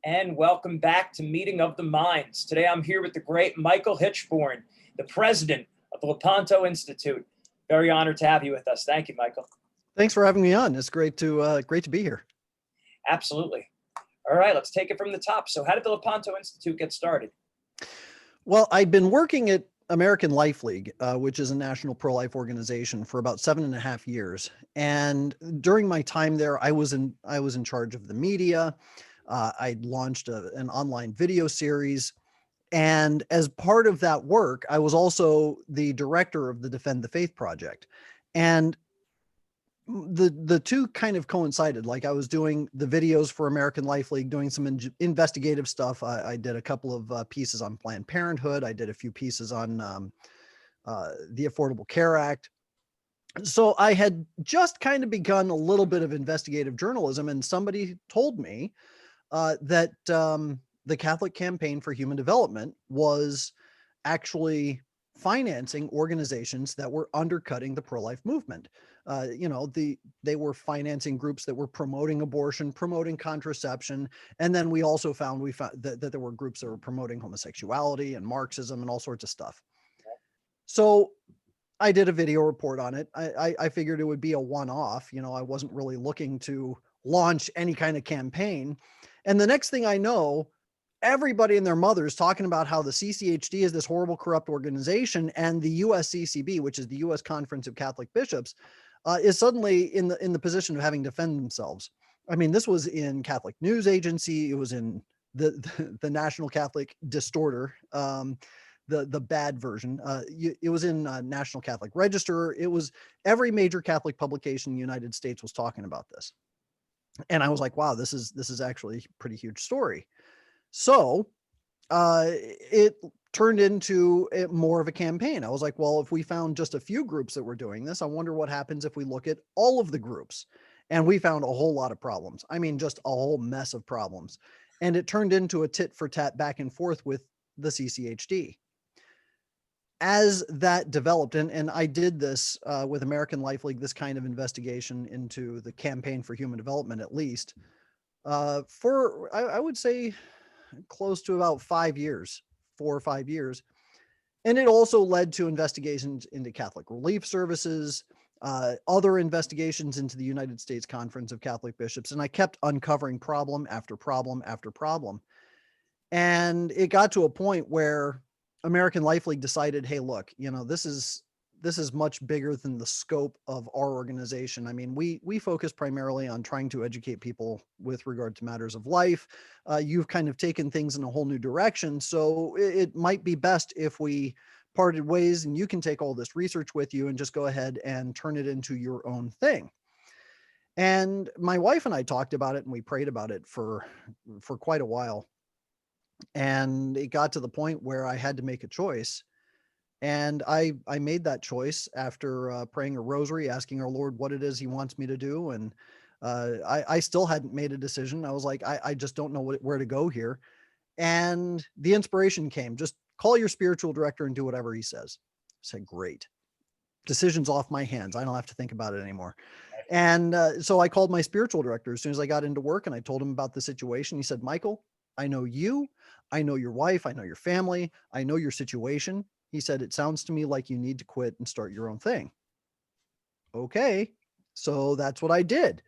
And welcome back to Meeting of the Minds. Today I'm here with the great Michael Hichborn, the president of the Lepanto Institute. Very honored to have you with us. Thank you, Michael. Thanks for having me on. It's great to be here. Absolutely. All right, let's take it from the top. So how did the Lepanto Institute get started? Well, I've been working at American Life League, which is a national pro-life organization, for about 7.5 years. And during my time there, I was in charge of the media. I launched an online video series. And as part of that work, I was also the director of the Defend the Faith project. And the two kind of coincided. Like, I was doing the videos for American Life League, doing some investigative stuff. I did a couple of pieces on Planned Parenthood. I did a few pieces on the Affordable Care Act. So I had just kind of begun a little bit of investigative journalism, and somebody told me that the Catholic Campaign for Human Development was actually financing organizations that were undercutting the pro-life movement. They were financing groups that were promoting abortion, promoting contraception. And then we found that there were groups that were promoting homosexuality and Marxism and all sorts of stuff. So I did a video report on it. I figured it would be a one-off. I wasn't really looking to launch any kind of campaign. And the next thing I know, everybody and their mother's talking about how the CCHD is this horrible, corrupt organization, and the USCCB, which is the U.S. Conference of Catholic Bishops, is suddenly in the position of having to defend themselves. I mean, this was in Catholic News Agency. It was in the National Catholic Distorter, the bad version. It was in National Catholic Register. It was every major Catholic publication in the United States was talking about this. And I was like, wow, this is actually a pretty huge story. So it turned into more of a campaign. I was like, well, if we found just a few groups that were doing this, I wonder what happens if we look at all of the groups. And we found a whole lot of problems. I mean, just a whole mess of problems. And it turned into a tit for tat back and forth with the CCHD. As that developed, and I did this with American Life League, this kind of investigation into the Campaign for Human Development, at least, for, I would say, close to about 4 or 5 years. And it also led to investigations into Catholic Relief Services, other investigations into the United States Conference of Catholic Bishops. And I kept uncovering problem after problem after problem. And it got to a point where American Life League decided, hey, look, this is much bigger than the scope of our organization. I mean, we focus primarily on trying to educate people with regard to matters of life. You've kind of taken things in a whole new direction. So it might be best if we parted ways, and you can take all this research with you and just go ahead and turn it into your own thing. And my wife and I talked about it, and we prayed about it for quite a while. And it got to the point where I had to make a choice. And I made that choice after praying a rosary, asking our Lord what it is he wants me to do. And I still hadn't made a decision. I was like, I just don't know where to go here. And the inspiration came, just call your spiritual director and do whatever he says. I said, great. Decision's off my hands. I don't have to think about it anymore. And so I called my spiritual director as soon as I got into work, and I told him about the situation. He said, Michael, I know you, I know your wife, I know your family, I know your situation. He said, it sounds to me like you need to quit and start your own thing. Okay. So that's what I did.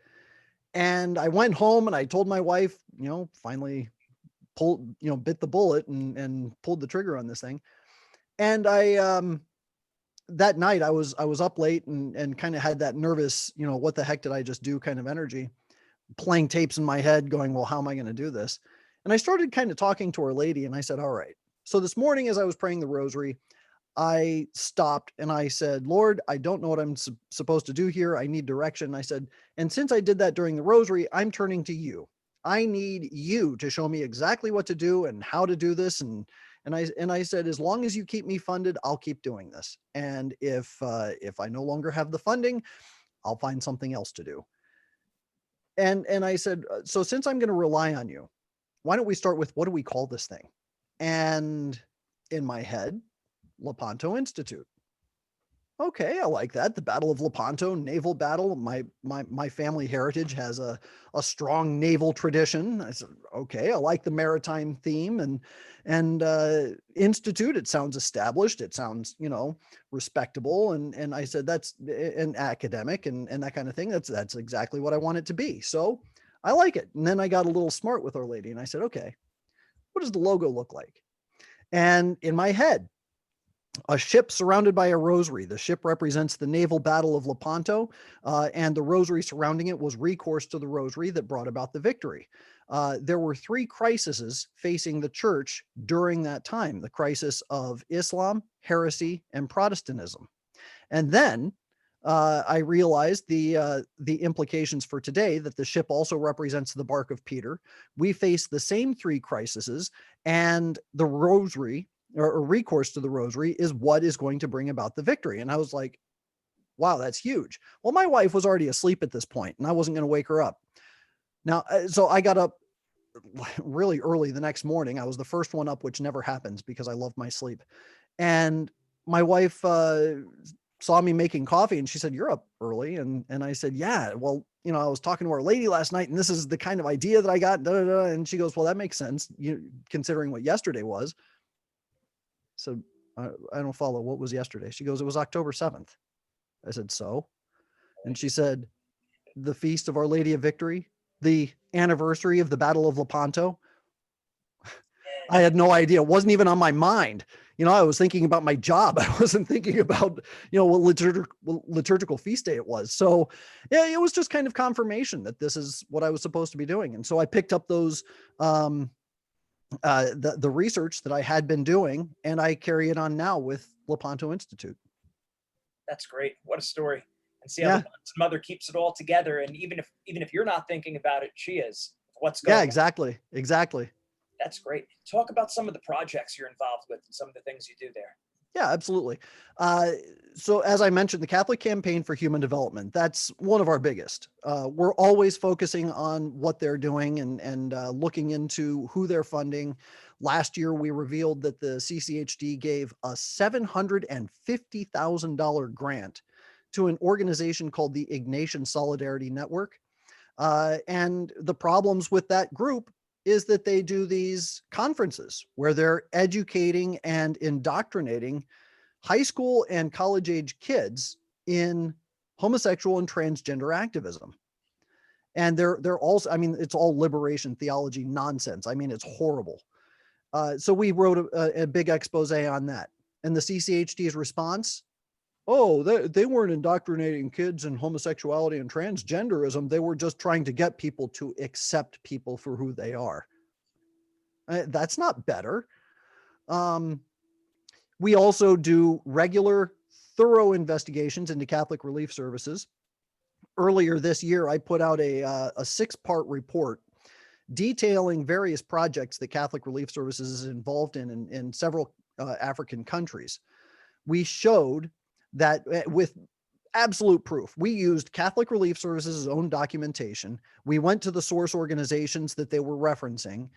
And I went home and I told my wife, finally bit the bullet and pulled the trigger on this thing. And that night I was up late and kind of had that nervous, what the heck did I just do kind of energy, playing tapes in my head going, well, how am I going to do this? And I started kind of talking to Our Lady, and I said, all right. So this morning, as I was praying the rosary, I stopped and I said, Lord, I don't know what I'm supposed to do here. I need direction. I said, and since I did that during the rosary, I'm turning to you. I need you to show me exactly what to do and how to do this. And I said, as long as you keep me funded, I'll keep doing this. And if I no longer have the funding, I'll find something else to do. And I said, so since I'm going to rely on you, why don't we start with, what do we call this thing? And in my head, Lepanto Institute. Okay, I like that. The Battle of Lepanto, naval battle. My family heritage has a strong naval tradition. I said, okay, I like the maritime theme and institute. It sounds established. It sounds, respectable. And I said that's an academic and that kind of thing. That's exactly what I want it to be. So I like it. And then I got a little smart with Our Lady and I said, okay, what does the logo look like? And in my head, a ship surrounded by a rosary. The ship represents the naval battle of Lepanto, and the rosary surrounding it was recourse to the rosary that brought about the victory. There were three crises facing the church during that time: the crisis of Islam, heresy, and Protestantism. And then I realized the implications for today, that the ship also represents the bark of Peter. We face the same three crises, and the rosary or recourse to the rosary is what is going to bring about the victory. And I was like, wow, that's huge. Well, my wife was already asleep at this point, and I wasn't going to wake her up. Now, so I got up really early the next morning. I was the first one up, which never happens because I love my sleep. And my wife saw me making coffee and she said, "You're up early." And I said, "Yeah, well, I was talking to Our Lady last night and this is the kind of idea that I got." Da, da, da. And she goes, "Well, that makes sense, considering what yesterday was." So I don't follow. What was yesterday? She goes, "It was October 7th. I said, "So?" And she said, "The feast of Our Lady of Victory, the anniversary of the Battle of Lepanto." I had no idea. It wasn't even on my mind. I was thinking about my job. I wasn't thinking about, what liturgical feast day it was. So yeah, it was just kind of confirmation that this is what I was supposed to be doing. And so I picked up those, the research that I had been doing, and I carry it on now with Lepanto Institute. That's great. What a story. And see how Yeah. the mother keeps it all together. And even if you're not thinking about it, she is. What's going Yeah, on. exactly. Exactly. That's great. Talk about some of the projects you're involved with and some of the things you do there. Yeah, absolutely. So as I mentioned, the Catholic Campaign for Human Development, that's one of our biggest. We're always focusing on what they're doing and looking into who they're funding. Last year, we revealed that the CCHD gave a $750,000 grant to an organization called the Ignatian Solidarity Network. And the problems with that group is that they do these conferences where they're educating and indoctrinating high school and college age kids in homosexual and transgender activism. And they're also, it's all liberation theology nonsense. It's horrible. So we wrote a big expose on that. And the CCHD's response: "Oh, they weren't indoctrinating kids in homosexuality and transgenderism. They were just trying to get people to accept people for who they are." That's not better. We also do regular, thorough investigations into Catholic Relief Services. Earlier this year, I put out a 6-part report detailing various projects that Catholic Relief Services is involved in several African countries. We showed that with absolute proof. We used Catholic Relief Services' own documentation. We went to the source organizations that they were referencing.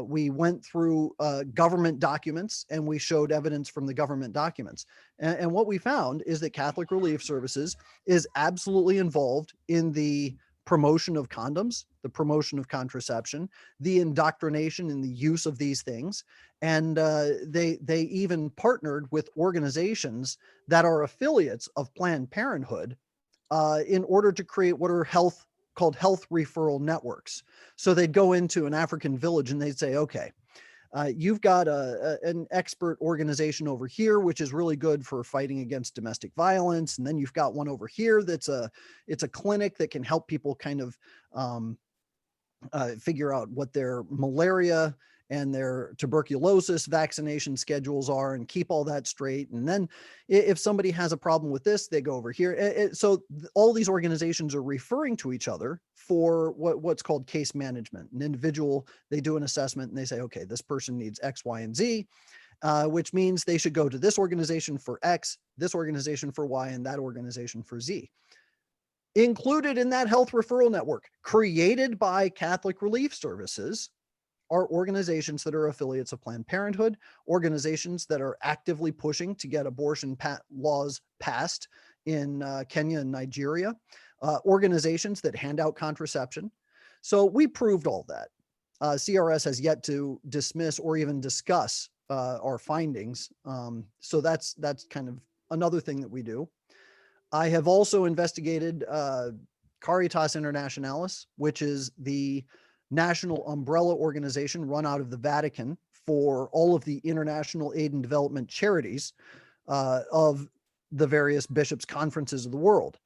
We went through government documents and we showed evidence from the government documents. And what we found is that Catholic Relief Services is absolutely involved in the promotion of condoms, the promotion of contraception, the indoctrination in the use of these things. And they even partnered with organizations that are affiliates of Planned Parenthood in order to create what are called health referral networks. So they'd go into an African village and they'd say, "Okay, you've got an expert organization over here, which is really good for fighting against domestic violence. And then you've got one over here it's a clinic that can help people kind of figure out what their malaria and their tuberculosis vaccination schedules are and keep all that straight. And then if somebody has a problem with this, they go over here." So all these organizations are referring to each other for what's called case management. An individual, they do an assessment and they say, "Okay, this person needs X, Y, and Z," which means they should go to this organization for X, this organization for Y, and that organization for Z. Included in that health referral network, created by Catholic Relief Services, are organizations that are affiliates of Planned Parenthood, organizations that are actively pushing to get abortion laws passed in Kenya and Nigeria, organizations that hand out contraception. So we proved all that. CRS has yet to dismiss or even discuss our findings. So that's kind of another thing that we do. I have also investigated Caritas Internationalis, which is the national umbrella organization run out of the Vatican for all of the international aid and development charities of the various bishops' conferences of the world.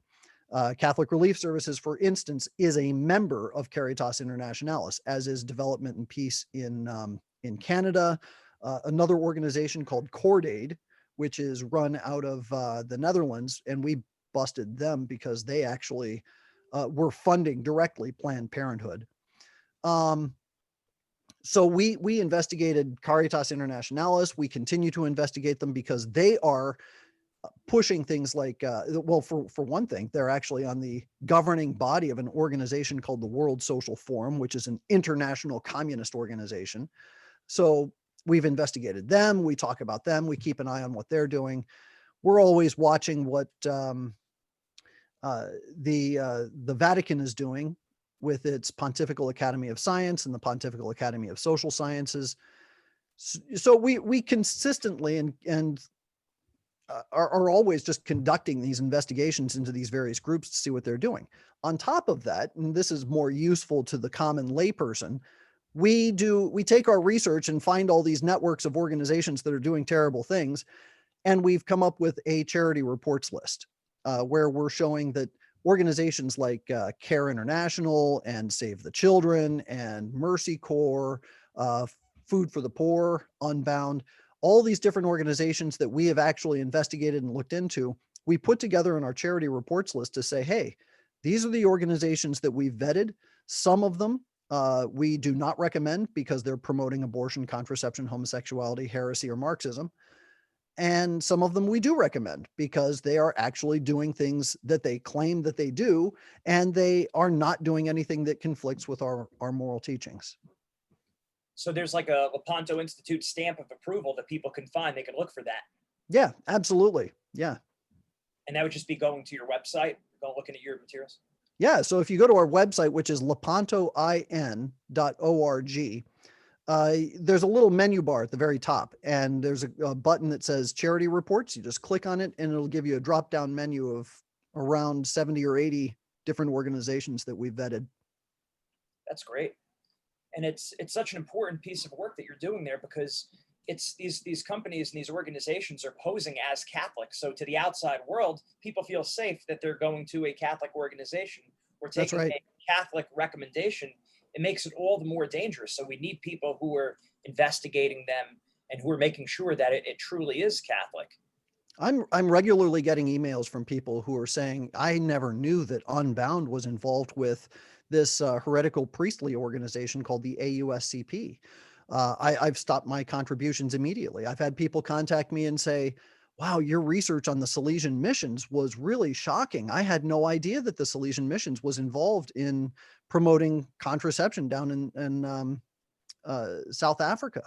Catholic Relief Services, for instance, is a member of Caritas Internationalis, as is Development and Peace in Canada. Another organization called Cordaid, which is run out of the Netherlands, and we busted them because they actually were funding directly Planned Parenthood. So we investigated Caritas Internationalis. We continue to investigate them because they are pushing things like, well, for one thing, they're actually on the governing body of an organization called the World Social Forum, which is an international communist organization. So we've investigated them. We talk about them. We keep an eye on what they're doing. We're always watching what the Vatican is doing with its Pontifical Academy of Science and the Pontifical Academy of Social Sciences. So we consistently and are always just conducting these investigations into these various groups to see what they're doing. On top of that, and this is more useful to the common layperson, we take our research and find all these networks of organizations that are doing terrible things, and we've come up with a charity reports list where we're showing that organizations like Care International and Save the Children and Mercy Corps, Food for the Poor, Unbound, all these different organizations that we have actually investigated and looked into, we put together in our charity reports list to say, hey, these are the organizations that we've vetted. Some of them we do not recommend because they're promoting abortion, contraception, homosexuality, heresy, or Marxism. And some of them we do recommend because they are actually doing things that they claim that they do, and they are not doing anything that conflicts with our moral teachings. So there's like a Lepanto Institute stamp of approval that people can find. They can look for that. Yeah, absolutely. Yeah. And that would just be going to your website, go looking at your materials. Yeah. So if you go to our website, which is lepantoin.org, there's a little menu bar at the very top, and there's a button that says charity reports. You just click on it and it'll give you a drop down menu of around 70 or 80 different organizations that we've vetted. That's great. And it's such an important piece of work that you're doing there, because it's these companies and these organizations are posing as Catholic. So to the outside world, people feel safe that they're going to a Catholic organization or taking a Catholic recommendation. It makes it all the more dangerous. So we need people who are investigating them and who are making sure that it truly is Catholic. I'm regularly getting emails from people who are saying, I never knew that Unbound was involved with this heretical priestly organization called the AUSCP. I've stopped my contributions immediately. I've had people contact me and say, wow, your research on the Salesian missions was really shocking. I had no idea that the Salesian missions was involved in promoting contraception down in South Africa.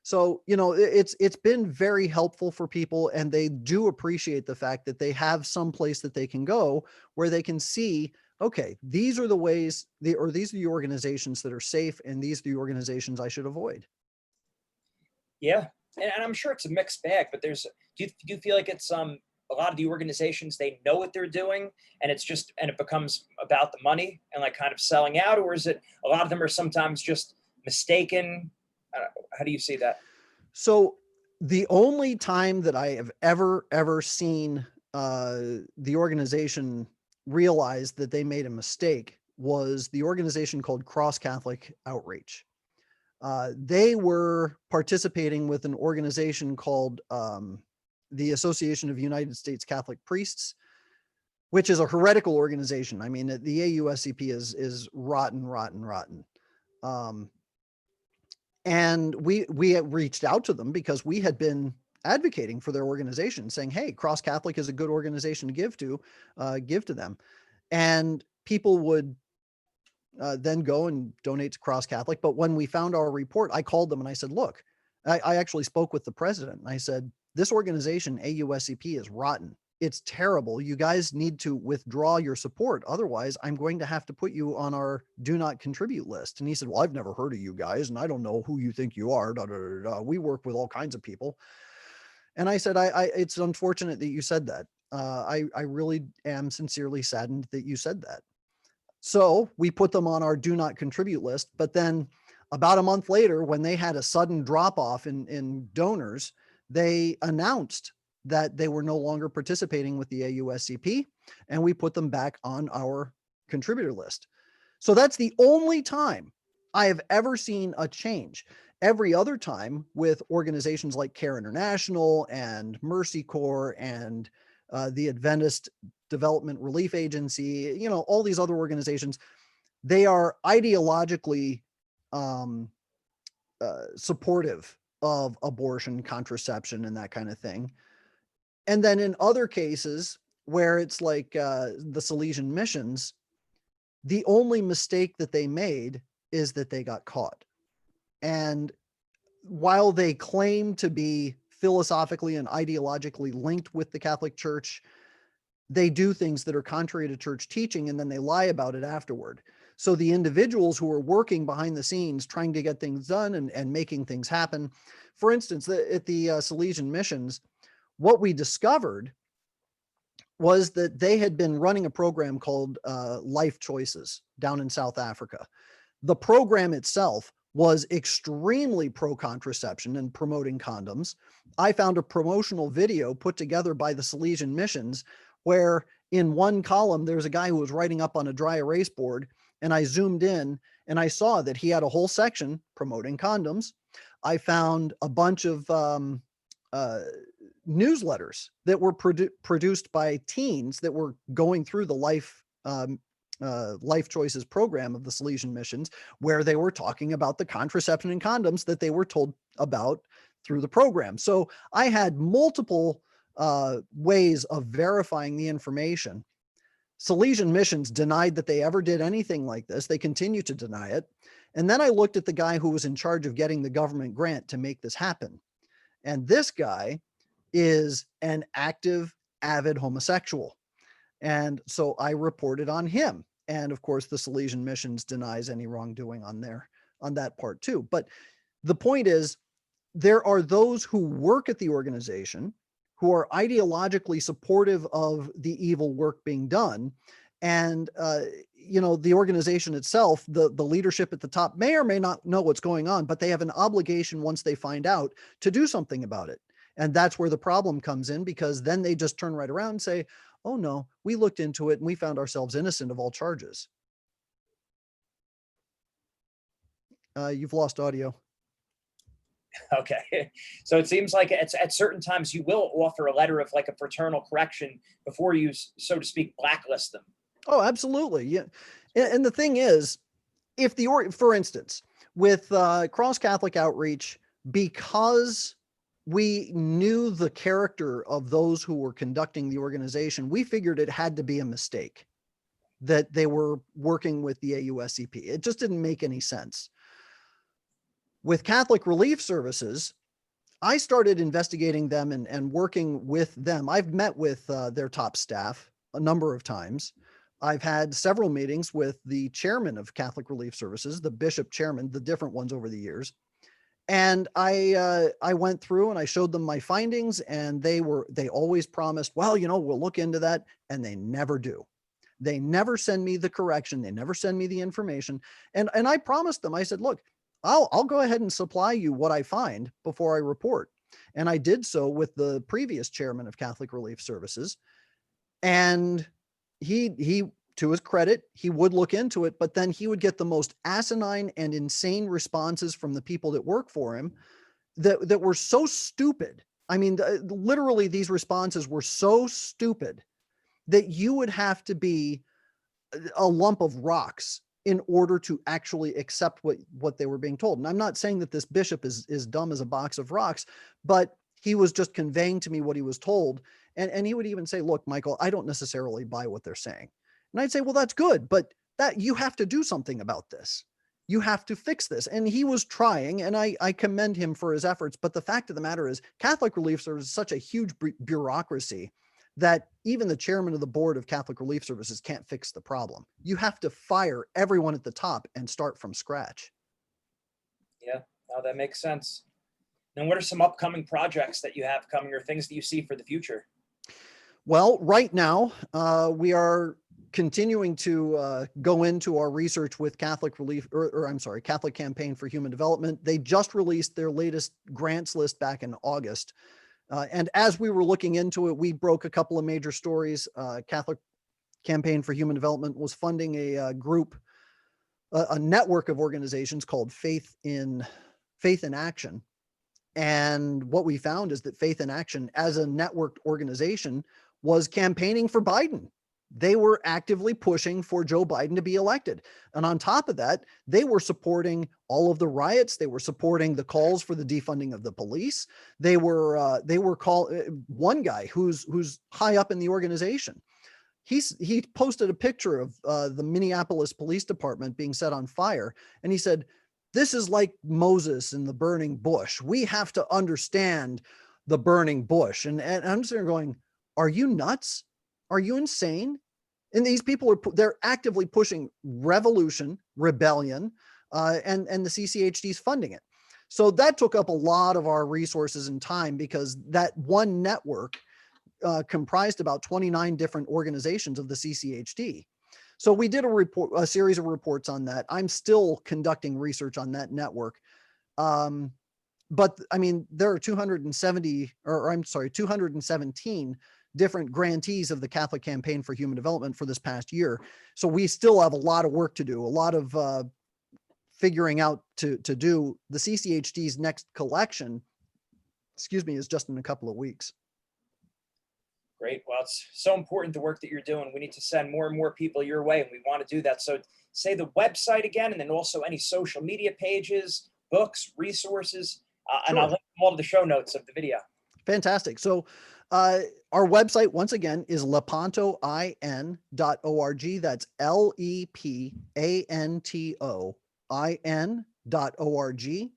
So, you know, it's been very helpful for people, and they do appreciate the fact that they have some place that they can go where they can see, okay, these are the ways, these are the organizations that are safe, and these are the organizations I should avoid. Yeah, and I'm sure it's a mixed bag, but do you feel like it's a lot of the organizations, they know what they're doing, and it becomes about the money and like kind of selling out, or is it a lot of them are sometimes just mistaken? How do you see that? So the only time that I have ever seen the organization realize that they made a mistake was the organization called Cross Catholic Outreach. They were participating with an organization called the Association of United States Catholic Priests, which is a heretical organization. I mean, the AUSCP is rotten. And we reached out to them because we had been advocating for their organization, saying, hey, Cross Catholic is a good organization to give to them. And people would then go and donate to Cross Catholic. But when we found our report, I called them and I said, look, I actually spoke with the president and I said, this organization, AUSCP, is rotten. It's terrible. You guys need to withdraw your support. Otherwise, I'm going to have to put you on our do not contribute list. And he said, well, I've never heard of you guys and I don't know who you think you are. Da, da, da, da. We work with all kinds of people. And I said, it's unfortunate that you said that. I really am sincerely saddened that you said that. So we put them on our do not contribute list. But then about a month later, when they had a sudden drop off in donors, they announced that they were no longer participating with the AUSCP, and we put them back on our contributor list. So that's the only time I have ever seen a change. Every other time with organizations like Care International and Mercy Corps and the Adventist Development Relief Agency, all these other organizations, they are ideologically supportive of abortion, contraception, and that kind of thing. And then in other cases where it's like the Salesian missions, the only mistake that they made is that they got caught. And while they claim to be philosophically and ideologically linked with the Catholic Church, they do things that are contrary to church teaching, and then they lie about it afterward. So the individuals who are working behind the scenes trying to get things done and making things happen, for instance, at the Salesian missions, what we discovered was that they had been running a program called Life Choices down in South Africa. The program itself was extremely pro-contraception and promoting condoms. I found a promotional video put together by the Salesian missions where in one column, there's a guy who was writing up on a dry erase board, and I zoomed in and I saw that he had a whole section promoting condoms. I found a bunch of newsletters that were produced by teens that were going through the Life Choices program of the Salesian missions, where they were talking about the contraception and condoms that they were told about through the program. So I had multiple ways of verifying the information. Salesian missions denied that they ever did anything like this. They continue to deny it. And then I looked at the guy who was in charge of getting the government grant to make this happen. And this guy is an active, avid homosexual. And so I reported on him. And of course, the Salesian missions denies any wrongdoing on that part too. But the point is, there are those who work at the organization who are ideologically supportive of the evil work being done. And, the organization itself, the leadership at the top may or may not know what's going on, but they have an obligation once they find out to do something about it. And that's where the problem comes in, because then they just turn right around and say, oh no, we looked into it and we found ourselves innocent of all charges. You've lost audio. Okay. So it seems like at certain times you will offer a letter of like a fraternal correction before you, so to speak, blacklist them. Oh, absolutely. Yeah. And the thing is, for instance, with Cross Catholic Outreach, because we knew the character of those who were conducting the organization, we figured it had to be a mistake that they were working with the AUSCP. It just didn't make any sense. With Catholic Relief Services, I started investigating them and working with them. I've met with their top staff a number of times. I've had several meetings with the chairman of Catholic Relief Services, the bishop chairman, the different ones over the years. And I went through and I showed them my findings, and they always promised, well, we'll look into that. And they never do. They never send me the correction. They never send me the information. And I promised them, I said, look, I'll go ahead and supply you what I find before I report. And I did so with the previous chairman of Catholic Relief Services. And he, to his credit, he would look into it, but then he would get the most asinine and insane responses from the people that work for him that were so stupid. I mean, literally these responses were so stupid that you would have to be a lump of rocks in order to actually accept what they were being told. And I'm not saying that this bishop is dumb as a box of rocks, but he was just conveying to me what he was told. And he would even say, look, Michael, I don't necessarily buy what they're saying. And I'd say, well, that's good, but that you have to do something about this. You have to fix this. And he was trying, and I commend him for his efforts. But the fact of the matter is, Catholic Relief Service is such a huge bureaucracy that even the chairman of the board of Catholic Relief Services can't fix the problem. You have to fire everyone at the top and start from scratch. Yeah, no, that makes sense. And what are some upcoming projects that you have coming or things that you see for the future? Well, right now, we are continuing to go into our research with Catholic Relief, or I'm sorry, Catholic Campaign for Human Development. They just released their latest grants list back in August. And as we were looking into it, we broke a couple of major stories. Catholic Campaign for Human Development was funding a group, a network of organizations called Faith in Action. And what we found is that Faith in Action, as a networked organization, was campaigning for Biden. They were actively pushing for Joe Biden to be elected. And on top of that, they were supporting all of the riots. They were supporting the calls for the defunding of the police. They were one guy who's high up in the organization. He posted a picture of the Minneapolis Police Department being set on fire. And he said, "This is like Moses in the burning bush. We have to understand the burning bush." And I'm sitting there going, are you nuts? Are you insane? And these people they're actively pushing revolution, rebellion, and the CCHD is funding it. So that took up a lot of our resources and time, because that one network comprised about 29 different organizations of the CCHD. So we did a series of reports on that. I'm still conducting research on that network. But I mean, there are 217 different grantees of the Catholic Campaign for Human Development for this past year. So we still have a lot of work to do, a lot of figuring out to do. The CCHD's next collection, is just in a couple of weeks. Great. Well, it's so important, the work that you're doing. We need to send more and more people your way, and we want to do that. So say the website again, and then also any social media pages, books, resources, and Sure. I'll link them all to the show notes of the video. Fantastic. So our website, once again, is lepantoin.org. That's lepantoin.org.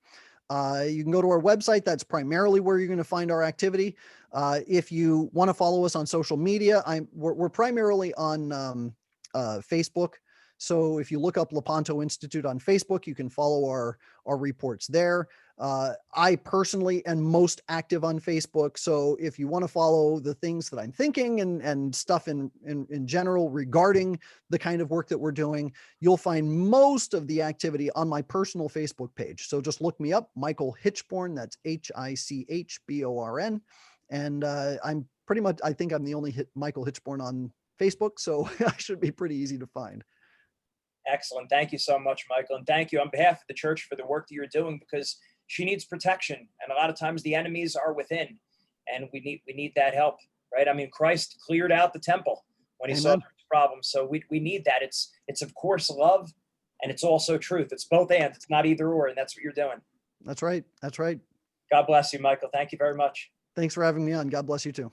You can go to our website. That's primarily where you're going to find our activity. If you want to follow us on social media, we're primarily on Facebook. So if you look up Lepanto Institute on Facebook, you can follow our reports there. I personally am most active on Facebook. So if you want to follow the things that I'm thinking and stuff in general regarding the kind of work that we're doing, you'll find most of the activity on my personal Facebook page. So just look me up, Michael Hichborn. That's Hichborn. And I'm pretty much, I think I'm the only Michael Hichborn on Facebook. So I should be pretty easy to find. Excellent. Thank you so much, Michael. And thank you on behalf of the church for the work that you're doing, because she needs protection. And a lot of times the enemies are within, and we need that help, right? I mean, Christ cleared out the temple when he saw the problem. So we need that. It's of course love, and it's also truth. It's both and. It's not either or, and that's what you're doing. That's right. That's right. God bless you, Michael. Thank you very much. Thanks for having me on. God bless you too.